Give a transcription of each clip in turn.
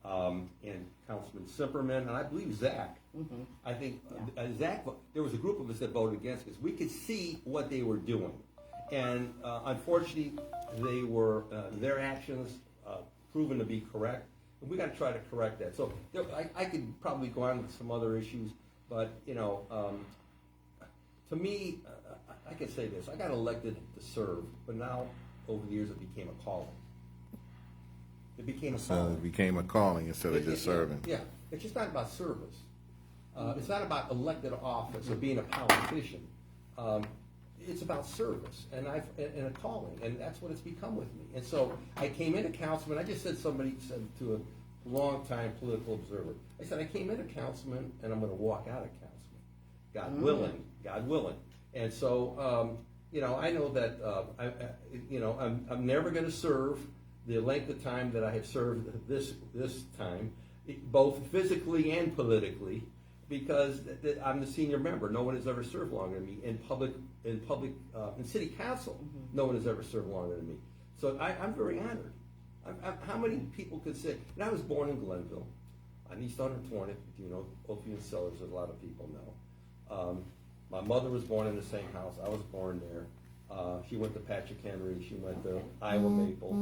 and Councilman Simperman, and I believe Zach. Mm-hmm. I think Zach, there was a group of us that voted against this. We could see what they were doing. And unfortunately, they were, their actions proven to be correct. And we got to try to correct that. So I could probably go on with some other issues, but, to me, I could say this. I got elected to serve, but now, over the years, it became a calling. It became a calling. So it became a calling instead of just serving. Yeah. It's just not about service. It's not about elected office or being a politician. It's about service and a calling, and that's what it's become with me. And so I came into councilman. I just said said to a long-time political observer. I said I came into councilman, and I'm going to walk out of councilman. God willing. God willing. And so I know that I'm never going to serve the length of time that I have served this time, both physically and politically, because I'm the senior member. No one has ever served longer than me in city council. No one has ever served longer than me. So I'm very honored. How many people could say? And I was born in Glenville, on East 120th. Opium Cellars, as a lot of people know. My mother was born in the same house. I was born there. She went to Patrick Henry. She went to Iowa Maple.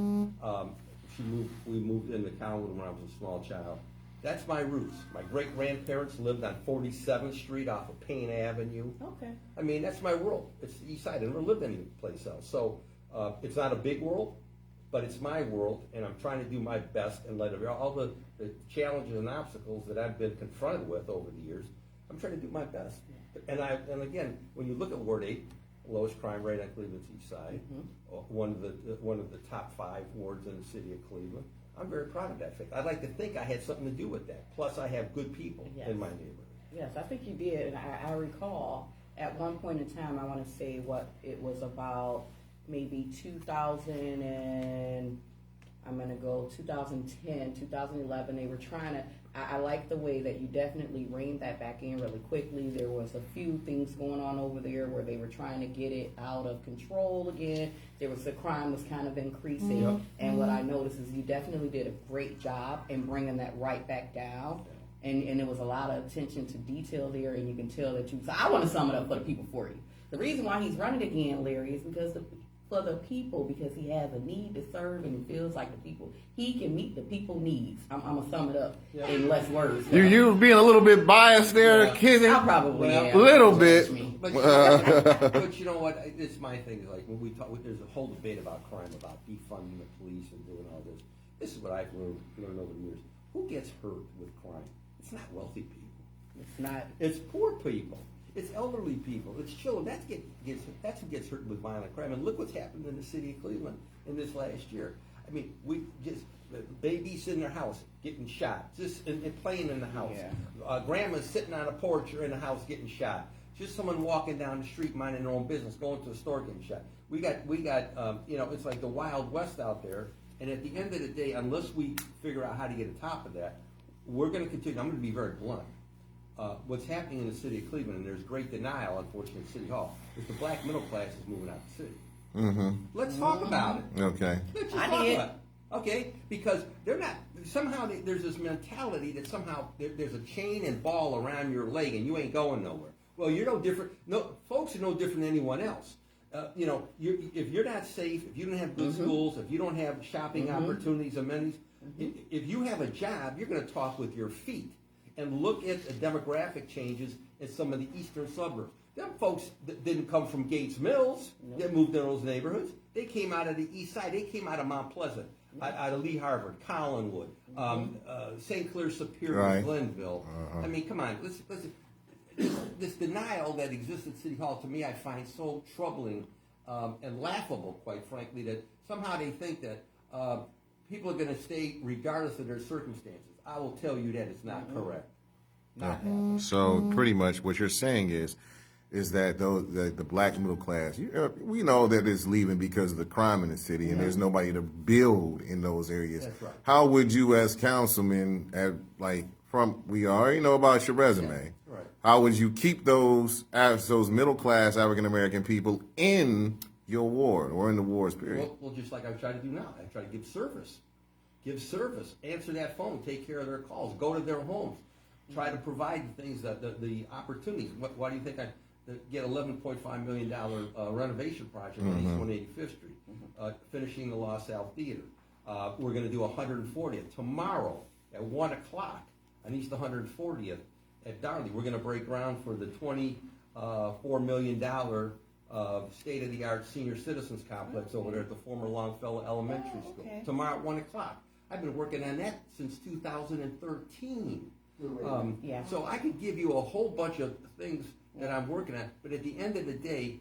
We moved into Councilman when I was a small child. That's my roots. My great-grandparents lived on 47th Street off of Payne Avenue. Okay. I mean, that's my world. It's the East Side. I never lived any place else. So it's not a big world, but it's my world, and I'm trying to do my best and let all the challenges and obstacles that I've been confronted with over the years, I'm trying to do my best. And again, when you look at Ward 8, lowest crime rate on Cleveland's East Side, one of the top 5 wards in the city of Cleveland. I'm very proud of that fact. I'd like to think I had something to do with that. Plus, I have good people in my neighborhood. Yes, I think you did. And I recall at one point in time, I want to say what it was about maybe 2000 and I'm going to go 2010, 2011. They were trying to, I like the way that you definitely reined that back in really quickly. There was a few things going on over there where they were trying to get it out of control again. The crime was kind of increasing. Yep. And what I noticed is you definitely did a great job in bringing that right back down. And there was a lot of attention to detail there, and you can tell that so I want to sum it up for the people for you. The reason why he's running again, Larry, is because for the people, because he has a need to serve and he feels like he can meet the people's needs. I'm going to sum it up in less words. You being a little bit biased there, Kenny? I probably am. A little bit. But you know what? It's my thing. Is like when we talk, there's a whole debate about crime, about defunding the police and doing all this. This is what I've learned over the years. Who gets hurt with crime? It's not wealthy people. It's not. It's poor people. It's elderly people. It's children. That's who gets hurt with violent crime. And look what's happened in the city of Cleveland in this last year. I mean, we just babies in their house getting shot, just and playing in the house. Yeah. Grandma's sitting on a porch or in the house getting shot. Just someone walking down the street minding their own business, going to a store getting shot. We got it's like the Wild West out there. And at the end of the day, unless we figure out how to get on top of that, we're going to continue. I'm going to be very blunt. What's happening in the city of Cleveland, and there's great denial, unfortunately, in City Hall, is the black middle class is moving out of the city. Mm-hmm. Let's talk about it. Okay. Let's just talk about it. Okay? Because they're not, somehow there's this mentality that somehow there's a chain and ball around your leg and you ain't going nowhere. Well, you're no different. No, folks are no different than anyone else. If you're not safe, if you don't have good schools, if you don't have shopping opportunities, amenities, if you have a job, you're going to talk with your feet and look at the demographic changes in some of the eastern suburbs. Them folks that didn't come from Gates Mills that moved in those neighborhoods. They came out of the east side. They came out of Mount Pleasant, out of Lee Harvard, Collinwood, St. Clair Superior, Glenville. I mean, come on. Listen. This denial that exists at City Hall, to me, I find so troubling and laughable, quite frankly, that somehow they think that people are going to stay regardless of their circumstances. I will tell you that it's not correct. Not happening. So pretty much what you're saying is that the black middle class, we know that it's leaving because of the crime in the city, and there's nobody to build in those areas. That's right. How would you, as councilman, we already know about your resume. Yeah. Right. How would you keep those middle class African American people in your ward or in the wards period? Well, just like I try to do now, I try to give service give service, answer that phone, take care of their calls, go to their homes, try to provide the things that the opportunities. Why do you think I get $11.5 million renovation project on East 185th Street, finishing the LaSalle Theater? We're going to do 140th tomorrow at 1 o'clock on East 140th at Darley. We're going to break ground for the $24 million state-of-the-art senior citizens complex over there at the former Longfellow Elementary School. Okay. Tomorrow at 1 o'clock. I've been working on that since 2013. Yeah. So I could give you a whole bunch of things that I'm working on, but at the end of the day,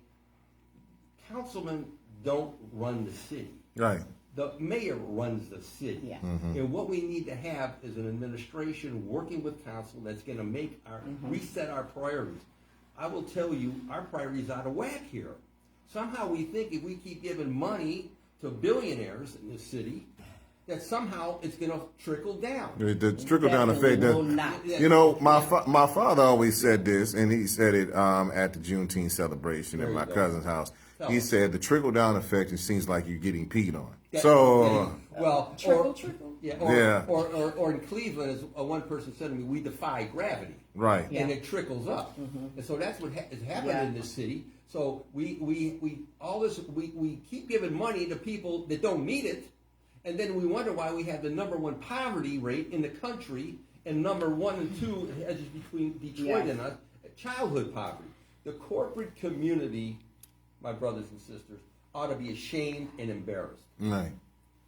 councilmen don't run the city. Right. The mayor runs the city. Yeah. And what we need to have is an administration working with council that's going to make our reset our priorities. I will tell you, our priorities out of whack here. Somehow we think if we keep giving money to billionaires in this city, that somehow it's going to trickle down. The trickle down effect. Will not. You know, my father always said this, and he said it at the Juneteenth celebration at my cousin's house. He said the trickle down effect. It seems like you're getting peed on. Well, Trickle. or in Cleveland, as one person said to me, we defy gravity. Right. Yeah. And it trickles up. And so that's what is happening in this city. So we keep giving money to people that don't need it, and then we wonder why we have the #1 poverty rate in the country and #1 and 2 hedges between Detroit and us, childhood poverty. The corporate community, my brothers and sisters, ought to be ashamed and embarrassed. Right.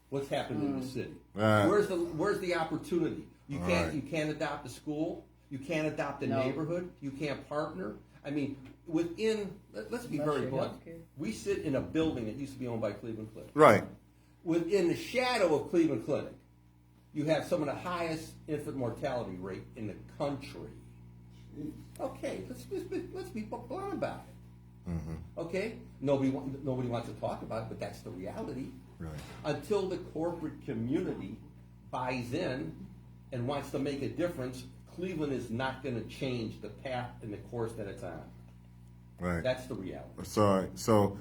What's happened in the city? Right. Where's the opportunity? You can't adopt a school. You can't adopt a neighborhood. You can't partner. I mean, let's be very blunt. We sit in a building that used to be owned by Cleveland Clinic. Right. Within the shadow of Cleveland Clinic, you have some of the highest infant mortality rate in the country. Okay, let's be blunt about it. Okay, nobody wants to talk about it, but that's the reality. Right. Until the corporate community buys in and wants to make a difference, Cleveland is not going to change the path and the course that it's on. Right. That's the reality. Sorry. So,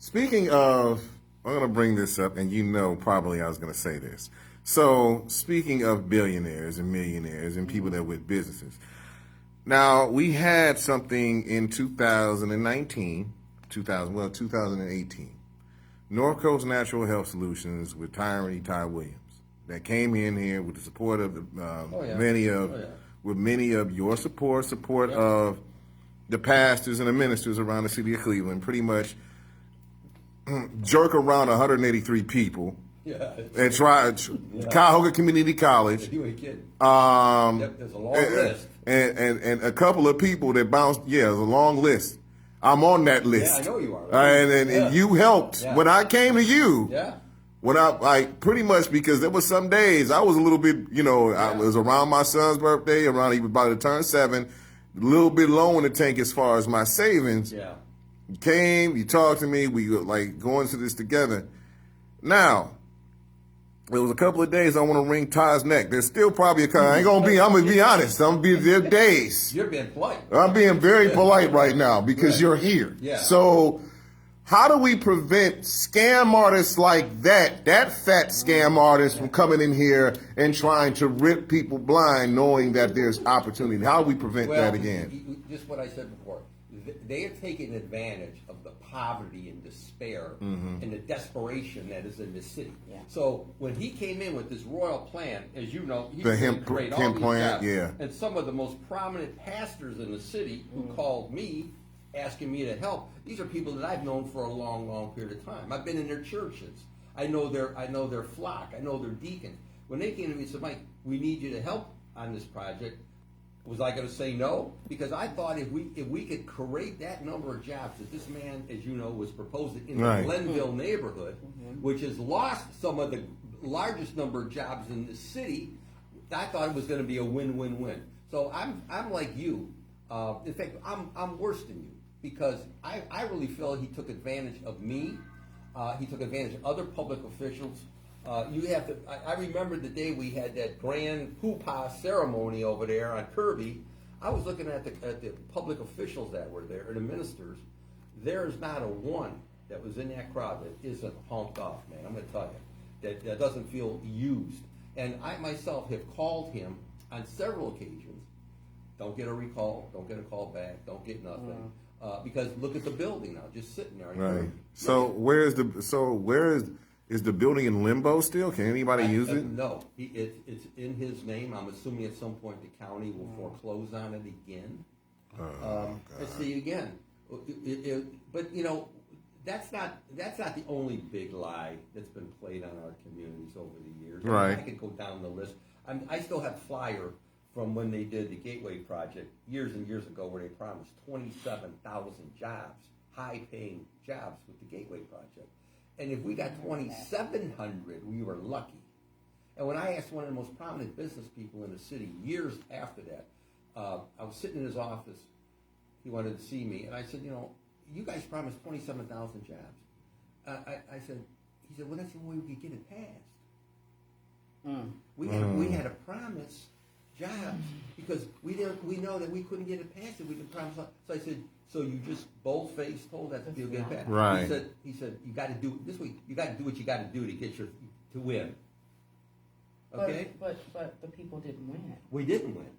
speaking of, I'm going to bring this up, and you know probably I was going to say this. So, speaking of billionaires and millionaires and people that with businesses. Now, we had something in 2018. North Coast Natural Health Solutions with Tyrone Ty Williams that came in here with the support of many of your support of the pastors and the ministers around the city of Cleveland, pretty much jerk around 183 people and try Cuyahoga Community College. You ain't kidding. There's a long list. And a couple of people that bounced. Yeah, there's a long list. I'm on that list. Yeah, I know you are. And you helped when I came to you. Yeah. When I pretty much, because there was some days I was a little bit, I was around my son's birthday, he was about to turn 7, a little bit low in the tank as far as my savings. Yeah. You came, you talked to me, we were like going through this together. Now, there was a couple of days I want to wring Ty's neck. There's still probably I'm going to be honest. There are days. You're being polite. I'm being very polite right now because you're here. Yeah. So, how do we prevent scam artists like that fat scam artist from coming in here and trying to rip people blind knowing that there's opportunity? How do we prevent that again? Just what I said before. They are taking advantage of the poverty and despair and the desperation that is in the city. Yeah. So when he came in with this royal plan, as you know, he The hemp plant, yeah. And some of the most prominent pastors in the city who called me asking me to help. These are people that I've known for a long, long period of time. I've been in their churches. I know their flock. I know their deacons. When they came to me and said, Mike, we need you to help on this project, was I going to say no? Because I thought if we could create that number of jobs that this man, as you know, was proposing in the Glenville neighborhood, which has lost some of the largest number of jobs in the city, I thought it was going to be a win-win-win. So I'm like you. In fact, I'm worse than you because I really feel he took advantage of me. He took advantage of other public officials. I remember the day we had that grand hoopah ceremony over there on Kirby. I was looking at the public officials that were there and the ministers. There's not a one that was in that crowd that isn't honked off, man. I'm going to tell you. that doesn't feel used. And I myself have called him on several occasions. Don't get a recall, don't get a call back, don't get nothing. Because look at the building now, just sitting there. Right. So where is the building in limbo still? Can anybody use it? No, it's in his name. I'm assuming at some point the county will foreclose on it again. And see again, but you know, that's not the only big lie that's been played on our communities over the years. Right. I could go down the list. I still have flyer from when they did the Gateway Project years and years ago, where they promised 27,000 jobs, high-paying jobs with the Gateway Project. And if we got 2,700, we were lucky. And when I asked one of the most prominent business people in the city years after that, I was sitting in his office. He wanted to see me, and I said, you know, you guys promised 27,000 jobs. He said, well, that's the only way we could get it passed. We had to promise jobs because we know that we couldn't get it passed if we could promise. So I said, so you just bold-faced told that you'll get it passed. Right. He said, you got to do this week. You got to do what you got to do to get to win. Okay. But the people didn't win. We didn't win.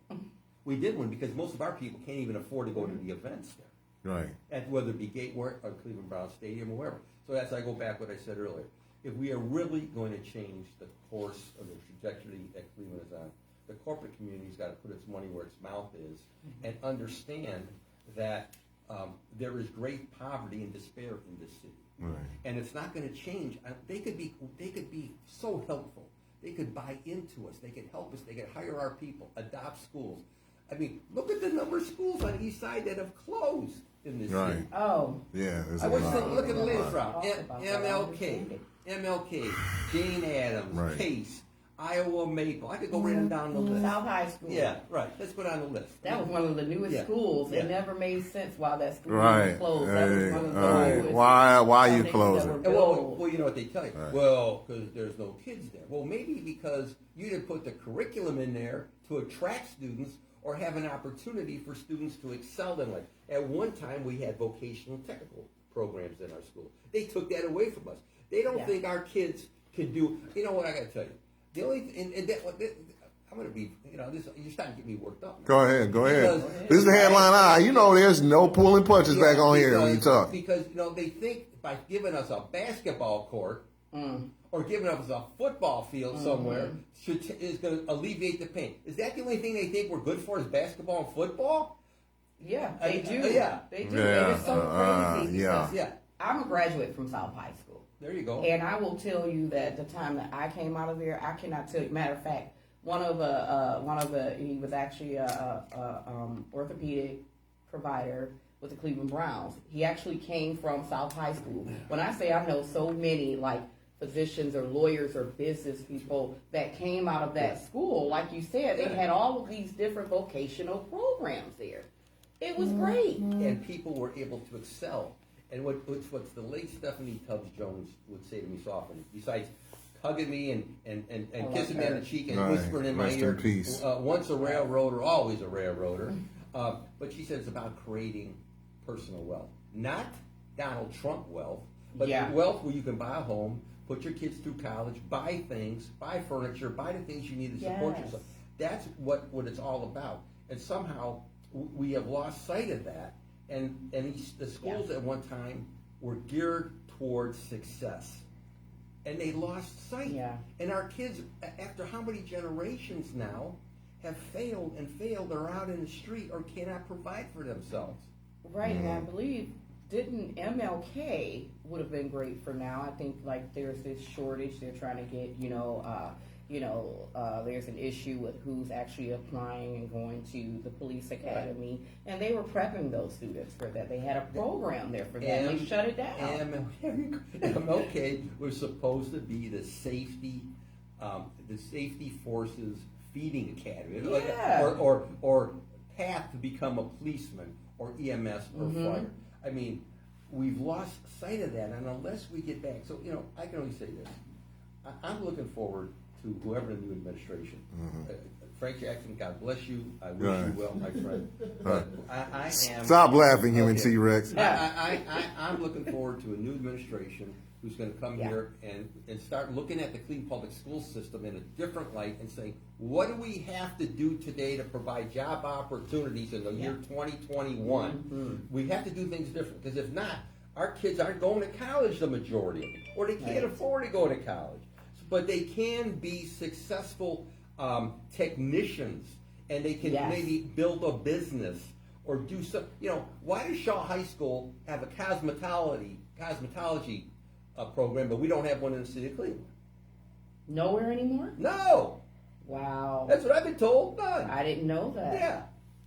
We did win because most of our people can't even afford to go to the events there. Right. At whether it be Gateway or Cleveland Brown Stadium or wherever. So as I go back what I said earlier, if we are really going to change the course of the trajectory that Cleveland is on, the corporate community's got to put its money where its mouth is and understand that there is great poverty and despair in this city. Right. And it's not going to change. They could be so helpful. They could buy into us. They could help us. They could hire our people, adopt schools. I mean, look at the number of schools on the east side that have closed in this city. Oh. Yeah. I was saying, look at the latest round. MLK, Jane Addams, Right. Case, Iowa Maple. I could go right down the list. South High School. Yeah, right. Let's go down the list. That was one of the newest schools. Yeah. It never made sense why that school Right. was closed. That was one of the newest. Why you things closing? that were built. Well, you know what they tell you? Right. Well, because there's no kids there. Well, maybe because you didn't put the curriculum in there to attract students or have an opportunity for students to excel in life. At one time, we had vocational technical programs in our school. They took that away from us. They don't think our kids can do. You know what I got to tell you? The only I'm going to be. You know, this you're starting to get me worked up. Go ahead. This is the headline. You know, there's no pulling punches back on here when you talk. Because you know they think by giving us a basketball court or giving us a football field somewhere is going to alleviate the pain. Is that the only thing they think we're good for is basketball and football? Yeah, they do. They do. Yeah. And it's so crazy because Yeah. I'm a graduate from South High School. There you go. And I will tell you that the time that I came out of there, I cannot tell you. Matter of fact, one of the he was actually a orthopedic provider with the Cleveland Browns. He actually came from South High School. When I say I know so many like physicians or lawyers or business people that came out of that school, like you said, they had all of these different vocational programs there. It was great. And people were able to excel. And what's the late Stephanie Tubbs Jones would say to me so often, besides hugging me and kissing me on the cheek and whispering in my Rest ear, in peace. Once a railroader, always a railroader. But she said it's about creating personal wealth. Not Donald Trump wealth, but wealth where you can buy a home, put your kids through college, buy things, buy furniture, buy the things you need to support yourself. That's what it's all about. And somehow we have lost sight of that. And the schools at one time were geared towards success. And they lost sight. Yeah. And our kids, after how many generations now, have failed and failed, are out in the street or cannot provide for themselves. Right, and I believe, didn't MLK would have been great for now. I think like there's this shortage. They're trying to get, there's an issue with who's actually applying and going to the police academy. And they were prepping those students for that. They had a program there for that. And they shut it down. MLK was supposed to be the safety forces feeding academy, or path to become a policeman or EMS or fire. I mean, we've lost sight of that, and unless we get back, so I can only say this: I'm looking forward to whoever the new administration. Frank Jackson, God bless you. I wish you well, my friend. But I am. Stop laughing, human T-Rex. I'm looking forward to a new administration who's going to come here and start looking at the Cleveland public school system in a different light and saying, what do we have to do today to provide job opportunities in the year 2021? Mm-hmm. We have to do things different, because if not, our kids aren't going to college, the majority of them, or they can't afford to go to college. But they can be successful technicians, and they can maybe build a business or do some. Why does Shaw High School have a cosmetology program, but we don't have one in the city of Cleveland? Nowhere anymore? No. Wow. That's what I've been told. None. I didn't know that. Yeah.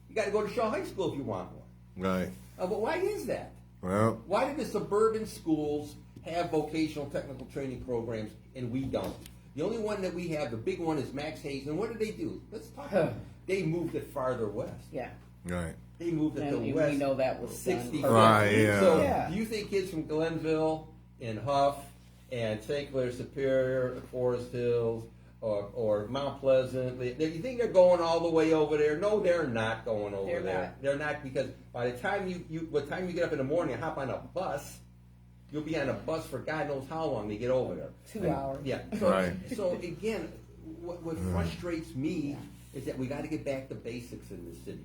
You got to go to Shaw High School if you want one. Right. But why is that? Well, why do the suburban schools have vocational technical training programs and we don't? The only one that we have, the big one, is Max Hayes. And what did they do? Let's talk about it. They moved it farther west. Yeah. right. They moved it And to we west. know that was 60. done. Right, yeah. So Yeah. do you think kids from Glenville and Huff and St. Clair Superior, Forest Hills, or Mount Pleasant, you think they're going all the way over there? No, they're not going over They're there. not. They're not, because by the time you get up in the morning and hop on a bus, you'll be on a bus for God knows how long to get over there. 2 hours. Yeah. Right. So again, what frustrates me is that we got to get back to basics in this city.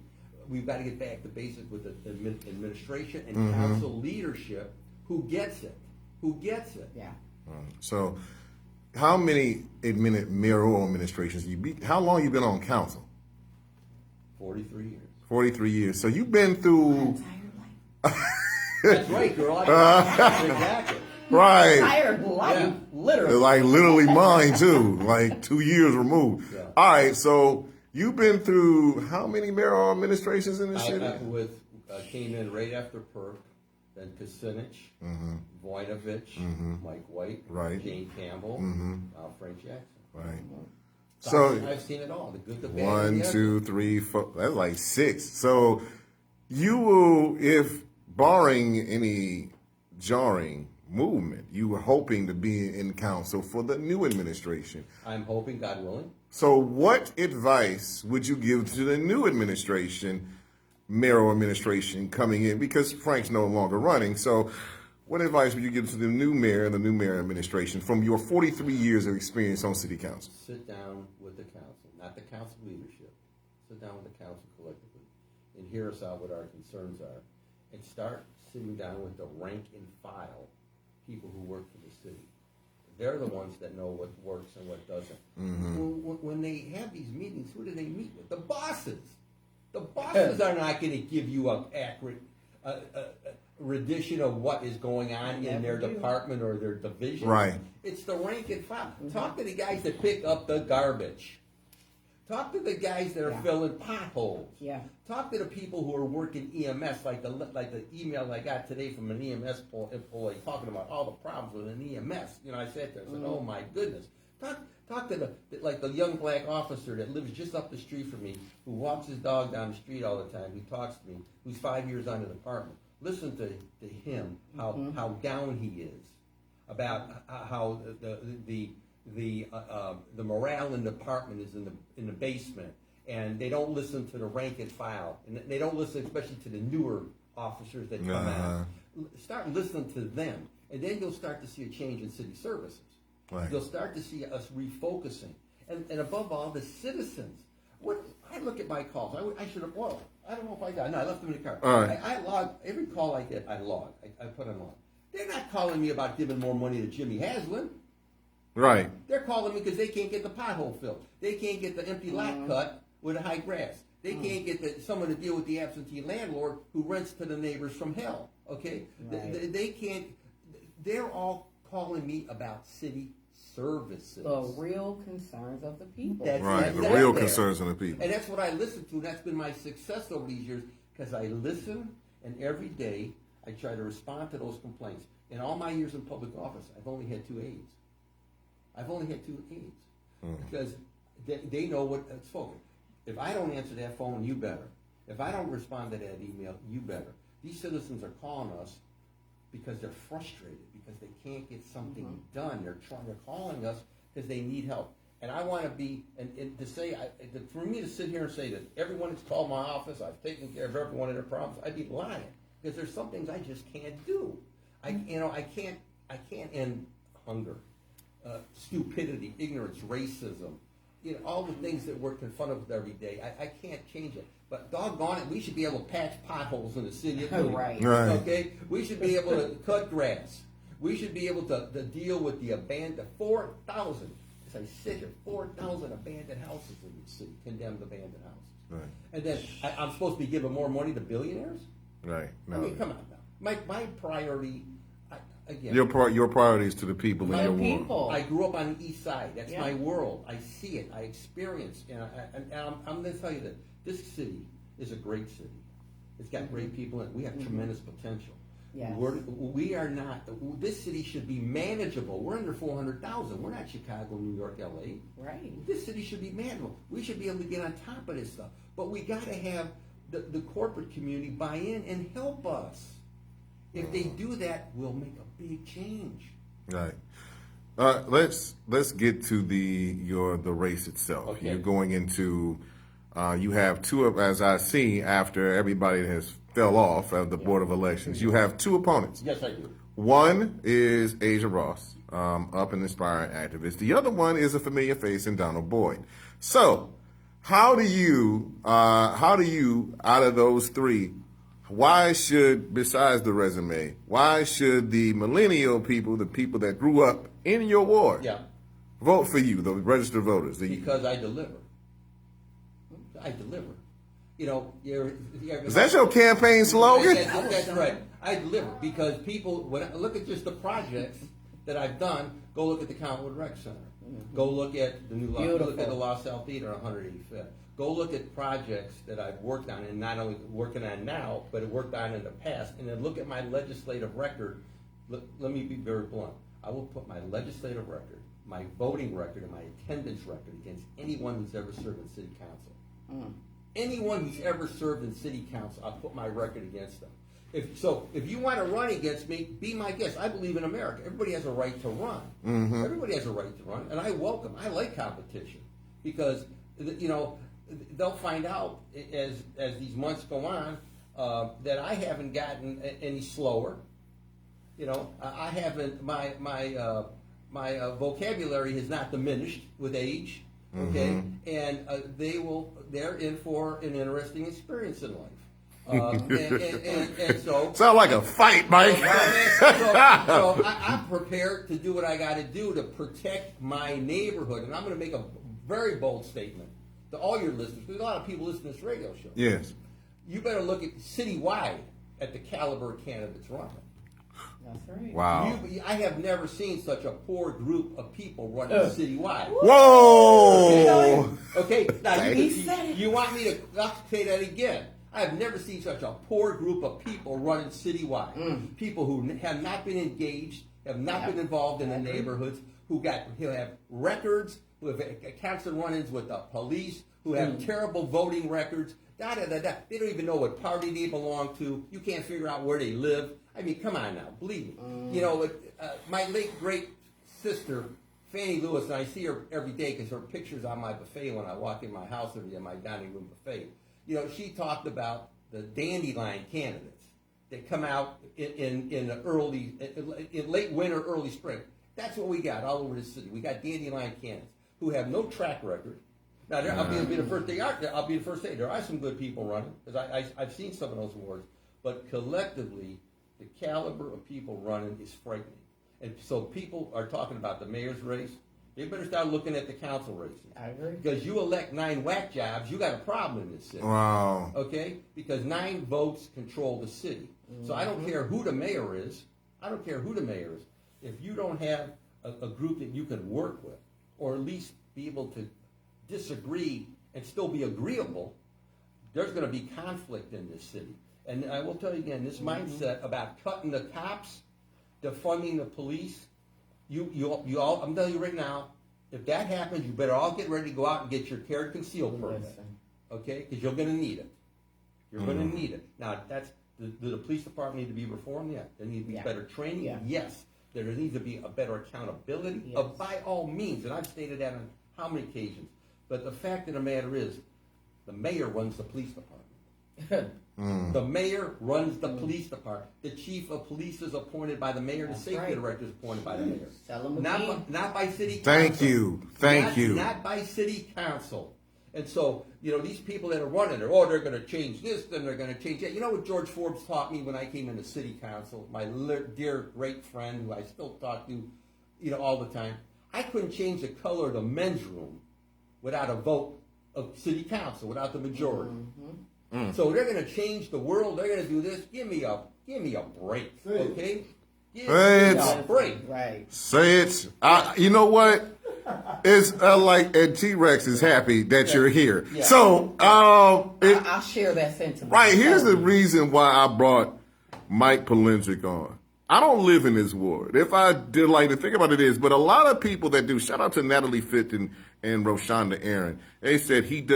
We've got to get back to basics with the administration and council leadership who gets it. Yeah. So, how many mayoral administrations how long you been on council? 43 years. 43 years. So you've been through. That's right, girl. Exactly. Right. Entire life, Yeah. literally. Like literally mine too. Like 2 years removed. Yeah. All right. So you've been through how many mayoral administrations in the city? I came in right after Perk, then Kucinich, Voinovich, Mike White, Right. Jane Campbell, Frank Jackson. Right. So So I've seen it all. The good, the bad, and 1, the 2, 3, 4. That's like 6. So you will, if barring any jarring movement, you were hoping to be in council for the new administration. I'm hoping, God willing. So what advice would you give to the new administration, mayoral administration coming in? Because Frank's no longer running. So what advice would you give to the new mayor and the new mayor administration from your 43 years of experience on city council? Sit down with the council, not the council leadership. Sit down with the council collectively and hear us out what our concerns are, and start sitting down with the rank and file people who work for the city. They're the ones that know what works and what doesn't. When they have these meetings, who do they meet with? The bosses. The bosses are not going to give you an accurate rendition of what is going on in their department or their division. Right. It's the rank and file. Talk to the guys that pick up the garbage. Talk to the guys that are filling potholes. Yeah. Talk to the people who are working EMS, like the email I got today from an EMS employee talking about all the problems with an EMS. I sat there and said, "Oh my goodness." Talk to the young black officer that lives just up the street from me, who walks his dog down the street all the time, who talks to me, who's 5 years on the department. Listen to him, how down he is about how the morale in the department is in the basement, and they don't listen to the rank and file, and they don't listen especially to the newer officers that come out. Start listening to them, and then you'll start to see a change in city services. Right. You'll start to see us refocusing, and above all, the citizens. I look at my calls. I should have. Well, I don't know if I got. No, I left them in the car. All right. I log every call I get. I log. I put them on. They're not calling me about giving more money to Jimmy Haslam. Right. They're calling me because they can't get the pothole filled. They can't get the empty lot cut with the high grass. They can't get someone to deal with the absentee landlord who rents to the neighbors from hell. Okay, Right. they can't. They're all calling me about city services. The real concerns of the people. That's Right. it. The That's real there. concerns of the people. And that's what I listen to, and that's been my success over these years, because I listen, and every day I try to respond to those complaints. In all my years in public office, I've only had 2 aides. Because they know what's spoken. If I don't answer that phone, you better. If I don't respond to that email, you better. These citizens are calling us because they're frustrated, because they can't get something done. They're calling us because they need help. And I want to be, and to say, for me to sit here and say that everyone that's called my office, I've taken care of every one of their problems, I'd be lying, because there's some things I just can't do. I can't I can't end hunger, stupidity, ignorance, racism, all the things that we're confronted with every day. I can't change it. But doggone it, we should be able to patch potholes in the city of Cleveland. Right. Okay? We should be able to cut grass. We should be able to deal with the abandoned 4,000. As I sit here, 4,000 abandoned houses in the city, condemned abandoned houses. Right. And then I'm supposed to be giving more money to billionaires? Right. No. I mean, come on now. My priority, again. Your priorities to the people in your people. world. I grew up on the east side. That's Yeah. my world. I see it. I experience it. And I'm going to tell you that this city is a great city. It's got great people in it. We have tremendous potential. Yes. We are not. This city should be manageable. We're under 400,000. We're not Chicago, New York, L.A. Right. This city should be manageable. We should be able to get on top of this stuff. But we got to have the corporate community buy in and help us. If they do that, we'll make a big change. Right. Let's get to the race itself. Okay. You're going into. You have two of, as I see, after everybody has fell off of the Board of Elections. You have two opponents. Yes, I do. One is Asia Ross, up and inspiring activist. The other one is a familiar face in Donald Boyd. So, how do you, out of those three, why should, besides the resume, why should the millennial people, the people that grew up in your ward, vote for you, the registered voters? Because I deliver. I deliver. Is that your campaign slogan? That's right. I deliver because people, when I look at just the projects that I've done, go look at the Councilman Rec Center. Go look at the new law. Go look at the La Salle Theater on 185th. Go look at projects that I've worked on, and not only working on now, but worked on in the past. And then look at my legislative record. Let me be very blunt. I will put my legislative record, my voting record, and my attendance record against anyone who's ever served in city council. Anyone who's ever served in city council, I'll put my record against them. If you want to run against me, be my guest. I believe in America. Everybody has a right to run. Mm-hmm. Everybody has a right to run, and I like competition because they'll find out as these months go on that I haven't gotten any slower. I haven't my vocabulary has not diminished with age. Okay, and they're in for an interesting experience in life. And so sound like a fight, Mike. So I'm prepared to do what I got to do to protect my neighborhood, and I'm going to make a very bold statement to all your listeners. Because a lot of people listen to this radio show. Yes, you better look at citywide at the caliber of candidates running. That's right. Wow. I have never seen such a poor group of people running citywide. Whoa! Okay, now you want me to say that again. I have never seen such a poor group of people running citywide. People who have not been engaged, have not been involved in the neighborhoods, who have records, who have constant run-ins with the police, who have terrible voting records. They don't even know what party they belong to. You can't figure out where they live. I mean, come on now, believe me. My late great sister, Fannie Lewis, and I see her every day because her picture's on my buffet when I walk in my house every day, my dining room buffet. She talked about the dandelion candidates that come out in late winter, early spring. That's what we got all over the city. We got dandelion candidates who have no track record. Now, I'll be the first day. I'll be the first day. There are some good people running because I've seen some of those awards, but collectively, the caliber of people running is frightening. And so people are talking about the mayor's race. They better start looking at the council races. I agree. Because you elect 9 whack jobs, you got a problem in this city. Wow. Okay? Because 9 votes control the city. So I don't care who the mayor is. If you don't have a group that you can work with, or at least be able to disagree and still be agreeable, there's going to be conflict in this city. And I will tell you again, this mindset about cutting the cops, defunding the police, you all, I'm telling you right now, if that happens, you better all get ready to go out and get your carry concealed permit. Okay? Because you're going to need it. You're going to need it. Now, do the police department need to be reformed? Yeah. There needs to be better training? Yeah. Yes. There needs to be a better accountability? Yes. By all means. And I've stated that on how many occasions. But the fact of the matter is, the mayor runs the police department. The mayor runs the police department. The chief of police is appointed by the mayor. The safety director is appointed by the mayor. Tell them again. Not by city council. Thank you. Not by city council. And so, these people that are running it, they're going to change this, then they're going to change that. You know what George Forbes taught me when I came into city council? My dear, great friend who I still talk to, all the time. I couldn't change the color of the men's room without a vote of city council, without the majority. So they're going to change the world. They're going to do this. Give me a break, okay? Give me a break. Right. Say it. You know what? It's like, and T-Rex is happy that you're here. Yeah. So, I'll share that sentiment. Right, here's the reason why I brought Mike Polensek on. I don't live in this ward. If I did like to think about it is, but a lot of people that do, shout out to Natalie Fitton and Roshonda Aaron. They said she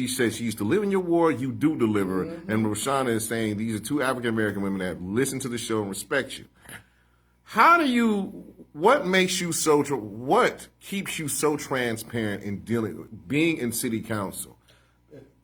said she used to live in your ward, you do deliver. And Roshonda is saying these are two African-American women that listen to the show and respect you. What makes you what keeps you so transparent in being in city council?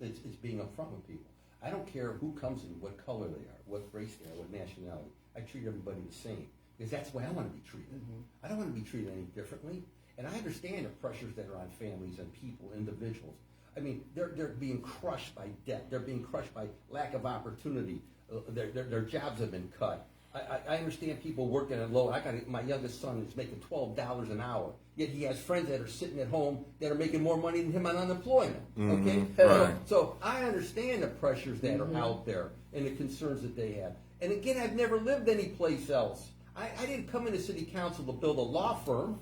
It's being upfront with people. I don't care who comes in, what color they are, what race they are, what nationality. I treat everybody the same because that's the way I want to be treated. I don't want to be treated any differently. And I understand the pressures that are on families and people, individuals. I mean, they're being crushed by debt. They're being crushed by lack of opportunity. Their jobs have been cut. I understand people working at low. My youngest son is making $12 an hour. Yet he has friends that are sitting at home that are making more money than him on unemployment. Okay, right. So I understand the pressures that are out there and the concerns that they have. And again, I've never lived any place else. I didn't come into city council to build a law firm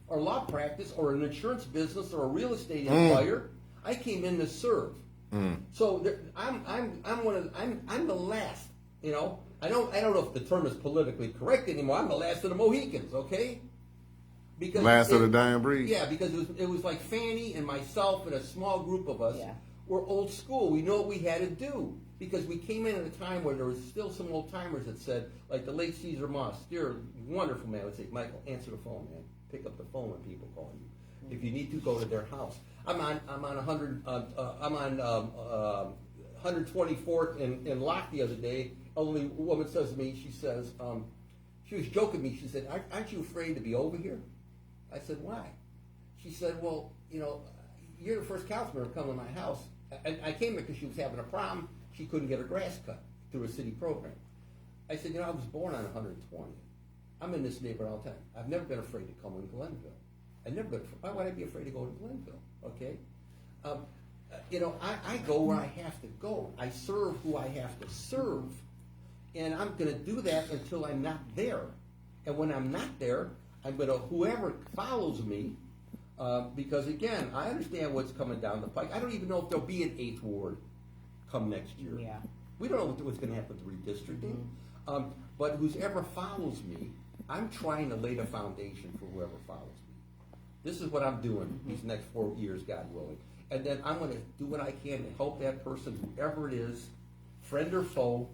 or law practice or an insurance business or a real estate employer. I came in to serve. So I'm the last. I don't know if the term is politically correct anymore. I'm the last of the Mohicans, okay? Because last of the dying breed. Yeah, because it was like Fanny and myself and a small group of us Yeah. were old school. We know what we had to do because we came in at a time where there was still some old timers that said, like the late Caesar Moss, you're a wonderful man. I would say, Michael, answer the phone, man. Pick up the phone when people call you. If you need to, go to their house. I'm on 124th in Locke the other day. Only woman says to me, she says, she was joking with me. She said, aren't you afraid to be over here? I said, why? She said, well, you're the first councilman to come to my house. I came here because she was having a problem. She couldn't get her grass cut through a city program. I said, I was born on 120. I'm in this neighborhood all the time. I've never been afraid to come in Glenville. Why would I be afraid to go to Glenville? Okay? I go where I have to go. I serve who I have to serve. And I'm going to do that until I'm not there. And when I'm not there, I'm going to, whoever follows me, because again, I understand what's coming down the pike. I don't even know if there'll be an 8th ward come next year. Yeah. We don't know what's going to happen with redistricting. But whoever follows me, I'm trying to lay the foundation for whoever follows me. This is what I'm doing these next 4 years, God willing. And then I'm going to do what I can to help that person, whoever it is, friend or foe,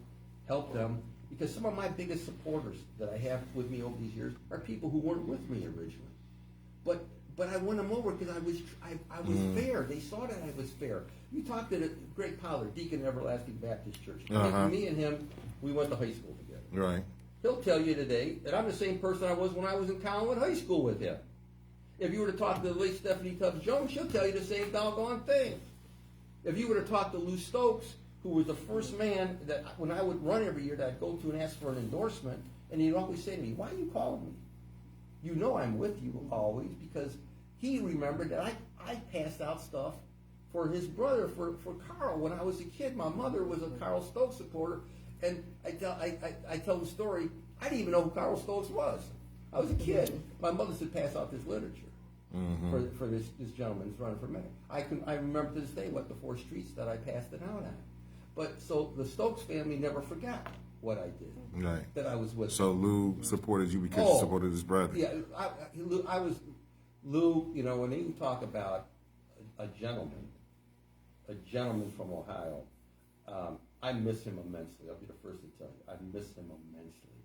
help them. Because some of my biggest supporters that I have with me over these years are people who weren't with me originally. But I won them over because I was fair. They saw that I was fair. You talked to Greg Pollard, Deacon of Everlasting Baptist Church. Me and him, we went to high school together. Right. He'll tell you today that I'm the same person I was when I was in Collinwood High School with him. If you were to talk to the late Stephanie Tubbs-Jones, she'll tell you the same doggone thing. If you were to talk to Lou Stokes, who was the first man that when I would run every year that I'd go to and ask for an endorsement, and he'd always say to me, why are you calling me? You know I'm with you always, because he remembered that I passed out stuff for his brother, for Carl, when I was a kid. My mother was a Carl Stokes supporter, and I tell the story, I didn't even know who Carl Stokes was. I was a kid. My mother said pass out this literature for this gentleman who's running for mayor. I remember to this day what the 4 streets that I passed it out on. But so the Stokes family never forgot what I did. Right. That I was with. So Lou supported you because you supported his brother. Yeah, I was Lou. When you talk about a gentleman from Ohio, I miss him immensely. I'll be the first to tell you, I miss him immensely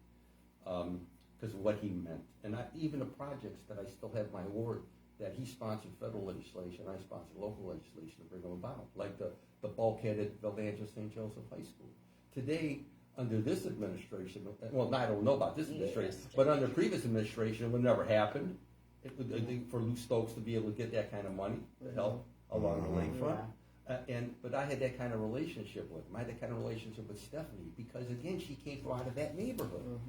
because of what he meant, and even the projects that I still have in my ward that he sponsored federal legislation, I sponsored local legislation to bring them about, like the bulkhead at Valdez St. Joseph High School. Today, under this administration, well, I don't know about this administration, but under previous administration, it would never happen. For Lou Stokes to be able to get that kind of money to help along the lakefront. But I had that kind of relationship with him. I had that kind of relationship with Stephanie because, again, she came from out of that neighborhood.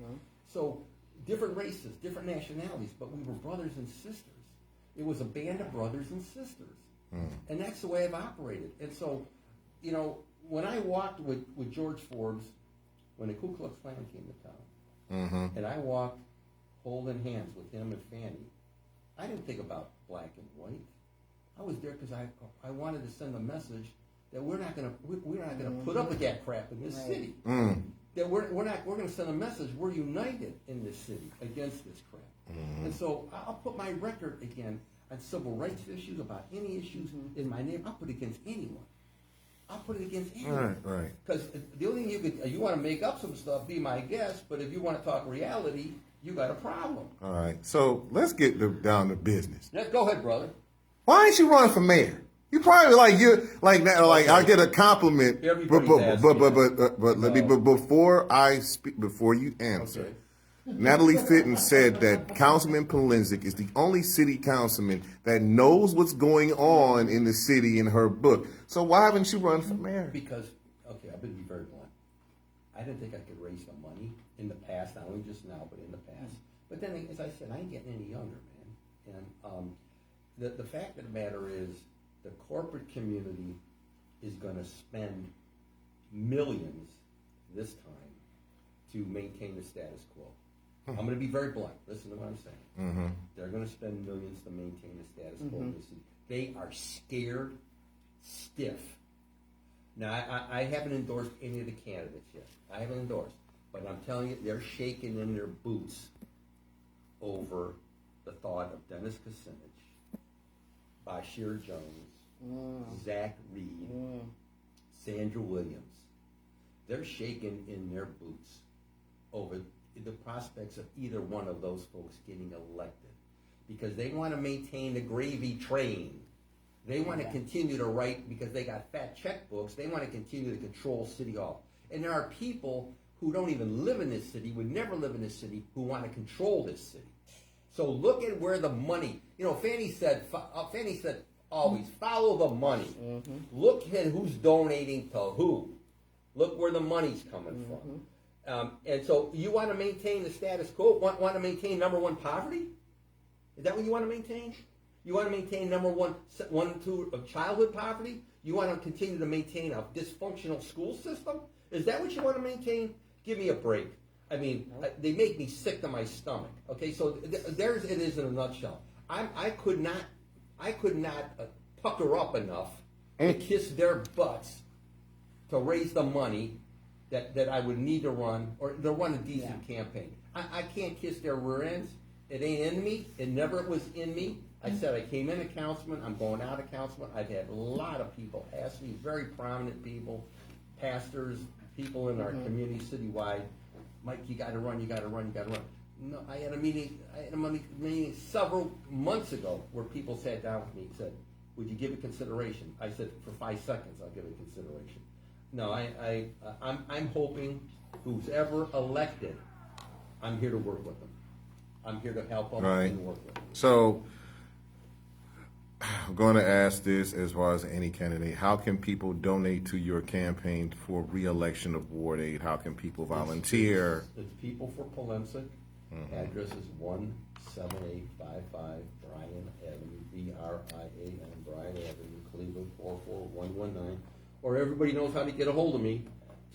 So different races, different nationalities, but we were brothers and sisters. It was a band of brothers and sisters. And that's the way I've operated. And so, you know, when I walked with George Forbes, when the Ku Klux Klan came to town, and I walked holding hands with him and Fannie, I didn't think about black and white. I was there because I wanted to send a message that we're not gonna put up with that crap in this city. That we're gonna send a message we're united in this city against this crap. And so I'll put my record again on civil rights issues, about any issues in my neighborhood. I'll put it against anyone. I'll put it against anyone. Right. Because the only thing you want to make up some stuff, be my guest. But if you want to talk reality, you got a problem. All right. So let's get down to business. Let's go ahead, brother. Why ain't you running for mayor? You probably like I get a compliment. But let me before I speak, before you answer. Okay. Natalie Fitton said that Councilman Polensek is the only city councilman that knows what's going on in the city in her book. So why haven't you run for mayor? Because, okay, I'm going to be very blunt. I didn't think I could raise the money in the past, not only just now, but in the past. But then, as I said, I ain't getting any younger, man. And the fact of the matter is the corporate community is going to spend millions this time to maintain the status quo. I'm going to be very blunt. Listen to what I'm saying. They're going to spend millions to maintain the status quo in this city. They are scared stiff. Now, I haven't endorsed any of the candidates yet. I haven't endorsed. But I'm telling you, they're shaking in their boots over the thought of Dennis Kucinich, Bashir Jones, Zach Reed, Sandra Williams. They're shaking in their boots over the prospects of either one of those folks getting elected, because they want to maintain the gravy train. They want to continue to write, because they got fat checkbooks, they want to continue to control City Hall. And there are people who don't even live in this city, would never live in this city, who want to control this city. So look at where the money, you know, Fannie said always, follow the money. Look at who's donating to who. Look where the money's coming from. And so you want to maintain the status quo, want to maintain number one poverty? Is that what you want to maintain? You want to maintain number one and two of childhood poverty? You want to continue to maintain a dysfunctional school system? Is that what you want to maintain? Give me a break. I mean, they make me sick to my stomach. Okay, so there's it is in a nutshell. I could not pucker up enough to kiss their butts to raise the money that I would need to run, or to run a decent campaign. I can't kiss their rear ends. It ain't in me. It never was in me. I said I came in a councilman. I'm going out a councilman. I've had a lot of people ask me, very prominent people, pastors, people in our community citywide, Mike, you got to run. You got to run. You got to run. No, I had a meeting several months ago where people sat down with me and said, "Would you give it consideration?" I said, "For 5 seconds, I'll give it consideration." No, I'm hoping who's ever elected, I'm here to work with them. I'm here to help them and work with them. So I'm going to ask this as far as any candidate. How can people donate to your campaign for re-election of Ward 8? How can people volunteer? It's People for Polensek. Address is 17855 Bryan Avenue, BRIAN, Bryan Avenue, Cleveland, 44119. Or everybody knows how to get a hold of me,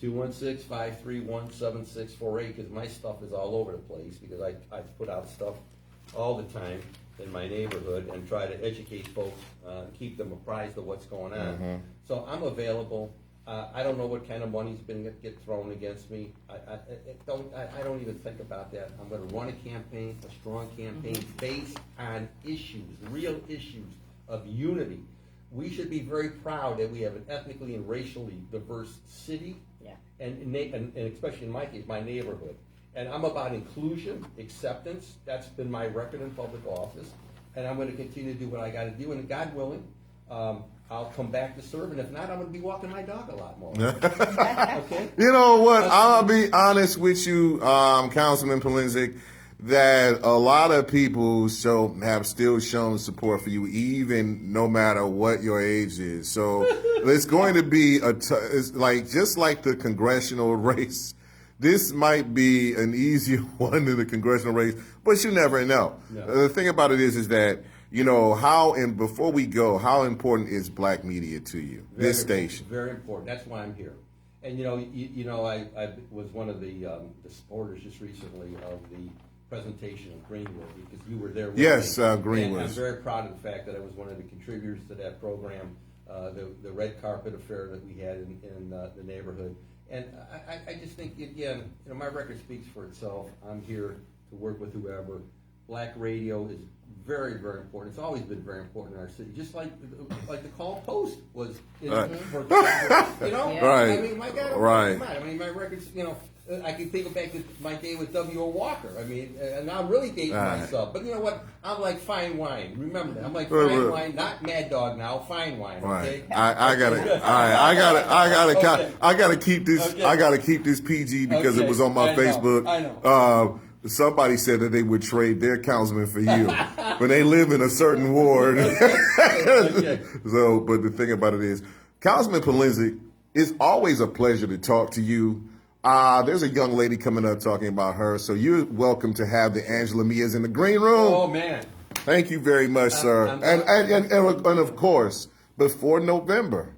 216-531-7648, because my stuff is all over the place, because I put out stuff all the time in my neighborhood and try to educate folks, keep them apprised of what's going on. So I'm available. I don't know what kind of money's been get thrown against me. I don't even think about that. I'm going to run a campaign, a strong campaign based on issues, real issues of unity. We should be very proud that we have an ethnically and racially diverse city, and especially in my case, my neighborhood. And I'm about inclusion, acceptance. That's been my record in public office. and I'm going to continue to do what I got to do, and God willing, I'll come back to serve, and if not, I'm going to be walking my dog a lot more. Okay? You know what? I'll be honest with you, Councilman Polensek, that a lot of people have still shown support for you, even no matter what your age is. So it's going to be it's like just like the congressional race. This might be an easier one than the congressional race, but you never know. No. The thing about it is that, you know, before we go, how important is black media to you? This station. Very important. That's why I'm here. And I was one of the supporters just recently of the presentation of Greenwood, because you were there with me. Yes, Greenwood. And I'm very proud of the fact that I was one of the contributors to that program, the red carpet affair that we had in the neighborhood. And I just think, again, my record speaks for itself. I'm here to work with whoever. Black radio is very, very important. It's always been very important in our city, just like the Call Post was. Right. Right. I mean, my God, right. I mean, my records. I can think back to my day with W.O. Walker. I mean, and I'm really dating myself. But you know what? I'm like fine wine. Remember that. I'm like fine wine, not Mad Dog now. Fine wine. Okay. Right. I gotta keep this. Okay. I gotta keep this PG because it was on my Facebook. I know. Somebody said that they would trade their councilman for you, but they live in a certain ward. Okay. So, but the thing about it is, Councilman Polensek, it's always a pleasure to talk to you. There's a young lady coming up talking about her, so you're welcome to have the Angela Mias in the green room. Oh man! Thank you very much, sir. And of course, before November,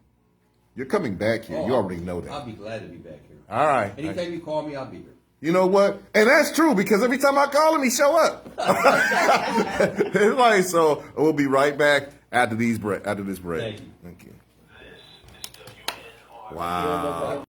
you're coming back here. You already know that. I'll be glad to be back here. All right. Anytime you call me, I'll be here. You know what? And that's true, because every time I call him, he show up. It's like, so we'll be right back after this break. Thank you. Thank you. Wow.